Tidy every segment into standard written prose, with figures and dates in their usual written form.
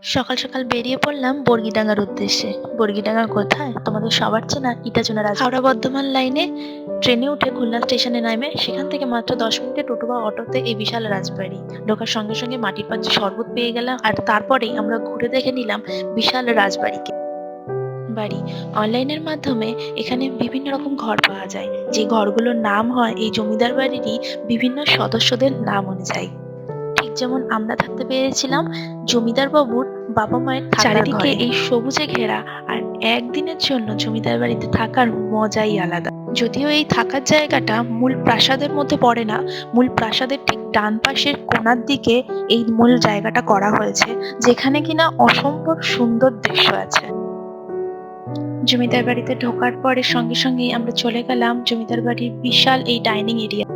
সকাল সকাল বেরিয়ে পড়লাম বর্গিডাঙ্গার উদ্দেশ্যে। বর্গিডাঙ্গা কোথায়? তোমাদের সবার চেনা ইটাচোনা হাওড়া বর্ধমান লাইনে ট্রেনে উঠে খুলনা স্টেশনে নামে সেখান থেকে মাত্র 10 মিনিটে টোটো বা অটোতে এই বিশাল রাজবাড়ি। ঢোকার সঙ্গে সঙ্গে মাটির পাত্রে শরবত পেয়ে গেলাম, আর তারপরেই আমরা ঘুরে দেখে নিলাম বিশাল রাজবাড়িকে। বাড়ি অনলাইনের মাধ্যমে এখানে বিভিন্ন রকম ঘর পাওয়া যায়, যে ঘরগুলোর নাম হয় এই জমিদার বাড়িরই বিভিন্ন সদস্যদের নাম অনুযায়ী। ঠিক যেমন আমরা থাকতে পেরেছিলাম জমিদার বাবুর বাবা মায়ের চারিদিকে এই সবুজে ঘেরা, আর একদিনের জন্য জমিদার বাড়িতে থাকার মজাই আলাদা। যদিও এই থাকার জায়গাটা মূল প্রাসাদের মধ্যে পড়ে না, মূল প্রাসাদের ঠিক ডান পাশের কোণার দিকে এই মূল জায়গাটা করা হয়েছে, যেখানে কিনা অসম্ভব সুন্দর দৃশ্য আছে। জমিদার বাড়িতে ঢোকার পরে সঙ্গে সঙ্গেই আমরা চলে গেলাম জমিদার বাড়ির বিশাল এই ডাইনিং এরিয়া,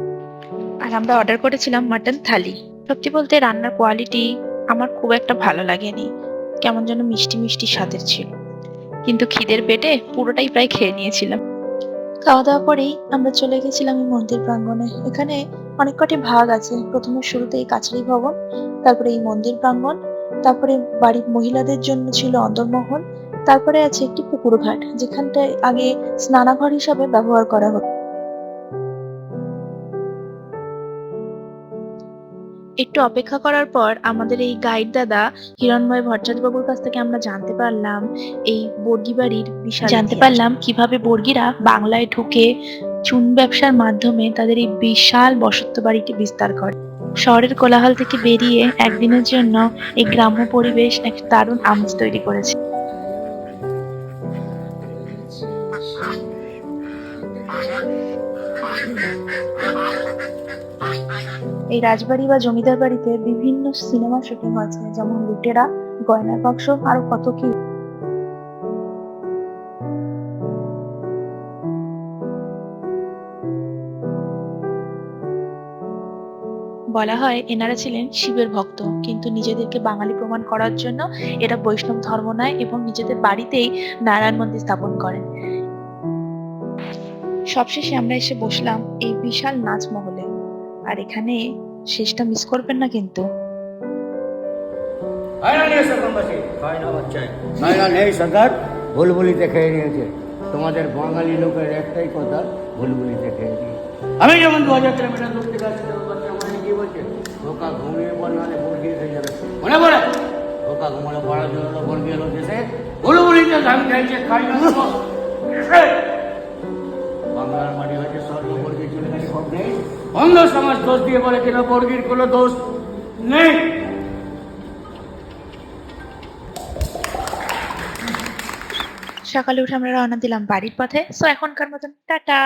আর আমরা অর্ডার করেছিলাম মাটন থালি। সত্যি বলতে রান্নার কোয়ালিটি আমার খুব একটা ভালো লাগেনি, কেমন যেন মিষ্টি মিষ্টি স্বাদের ছিল, কিন্তু খিদের পেটে পুরোটাই প্রায় খেয়ে নিয়েছিলাম। খাওয়া দাওয়া করেই আমরা চলে গেছিলাম এই মন্দির প্রাঙ্গণে। এখানে অনেক কটি ভাগ আছে। প্রথমে শুরুতে এই কাছারি ভবন, তারপরে এই মন্দির প্রাঙ্গণ, তারপরে বাড়ির মহিলাদের জন্য ছিল অন্দরমহল, তারপরে আছে একটি পুকুর ঘাট, যেখানটায় আগে স্নানাঘর হিসাবে ব্যবহার করা হতো। একটু অপেক্ষা করার পর আমাদের এই গাইড দাদা হিরণময় ভট্টাচার্য বাবুর কাছ থেকে আমরা জানতে পারলাম এই বর্গি বাড়ির বিশাল জানতে পারলাম কিভাবে বর্গিরা বাংলায় ঢুকে চুন ব্যবসার মাধ্যমে তাদের এই বিশাল বসত বাড়িটি বিস্তার করে। শহরের কোলাহল থেকে বেরিয়ে একদিনের জন্য এই গ্রাম্য পরিবেশ এক দারুণ আমেজ তৈরি করেছে। এই রাজবাড়ি বা জমিদার বাড়িতে বিভিন্ন সিনেমা শুটিং হয়েছে, যেমন লুটেরা, গয়নার বাক্স, আরো কত কি। বলা হয় এনারা ছিলেন শিবের ভক্ত, কিন্তু নিজেদেরকে বাঙালি প্রমাণ করার জন্য এরা বৈষ্ণব ধর্ম নেয় এবং নিজেদের বাড়িতেই নারায়ণ মন্দির স্থাপন করেন। সবশেষে আমরা এসে বসলাম এই বিশাল নাচমহলে, আর এখানে শেষটা মিস করবেন না কিন্তু। ভুলভুলিতে খেয়ে নিয়েছে। তোমাদের বাঙালি লোকের একটাই কথা, ভুলভুলিতে খেয়ে নিয়েছে। আমি যেমন 2000 কিলোমিটার দূর থেকে আসছি, কি বলছে, ধোকা ঘুমিয়ে পড়, নাহলে বর্গি হয়ে যাবে। মনে পড়ে ধোকা ঘুমালে পড়ার জন্য বর্গি এলো দেশে, ভুলভুলিতে ধান খাইছে, খাই না। বাংলার মাটি হয়েছে স্বর্গ, বর্গি চলে গেছে, সব নেই। অন্ধ সমাজ দোষ দিয়ে বলে কিনা বর্গির কোনো দোষ নেই। সকালে উঠে আমরা রওনা দিলাম বাড়ির পথে। সো এখনকার মতন টাটা,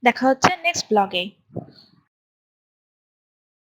দেখা হচ্ছে নেক্সট ব্লগে।